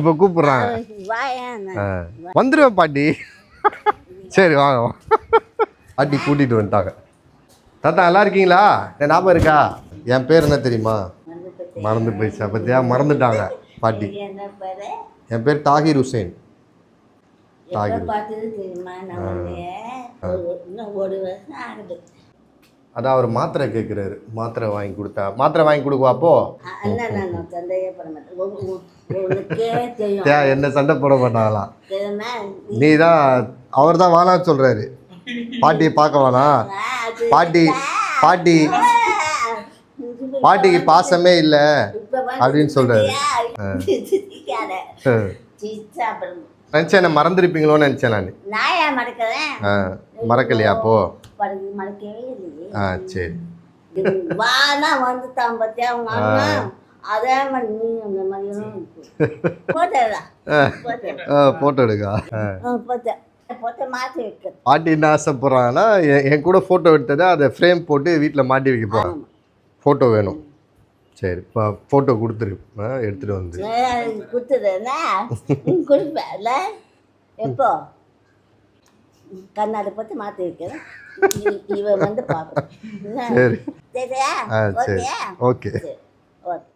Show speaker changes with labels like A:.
A: இப்போ கூப்பிடுறாங்க. வந்துடுவேன் பாட்டி. சரி வாங்க. பாட்டி கூட்டிகிட்டு வந்துட்டாங்க. தாத்தா நல்லா இருக்கீங்களா? என் ஞாபகம் இருக்கா? என் பேர் என்ன தெரியுமா? மறந்து போயிடுச்சா? பத்தியா மறந்துட்டாங்க பாட்டி. என் பேர் தாகிர் ஹுசேன். தாகிர். அதான் அவர் மாத்திரை கேட்குறாரு. மாத்திரை வாங்கி கொடுத்தா மாத்திரை வாங்கி கொடுக்குவா அப்போ என்ன சண்டை போட மாட்டாங்களா? நீ தான் அவர் தான் வாழான்னு சொல்றாரு. பாட்டியை பார்க்க வேணாம். பாட்டி பாட்டி பாட்டிக்கு பாசமே இல்லை அப்படின்னு சொல்றாரு. நினச்சேன் என்ன மறந்துருப்பீங்களோன்னு நினச்சேன் நான். மறக்கலையா அப்போ? சரி. போட்டோ எடுக்கா? பாட்டி என்ன ஆசைப்படுறாங்கன்னா என் கூட ஃபோட்டோ எடுத்ததை அதை ஃப்ரேம் போட்டு வீட்டில் மாட்டி வைக்க போகிறாங்க. ஃபோட்டோ வேணும். சரி இப்போ ஃபோட்டோ கொடுத்துரு. எடுத்துகிட்டு வந்து
B: கொடுப்பேன்ல. எப்போ கண்ணாடி போட்டு மாற்றி வைக்கிறேன். இவன் வந்து பார்ப்பேன்.
A: சரி. சரி. ஓகே.
B: ஓகே.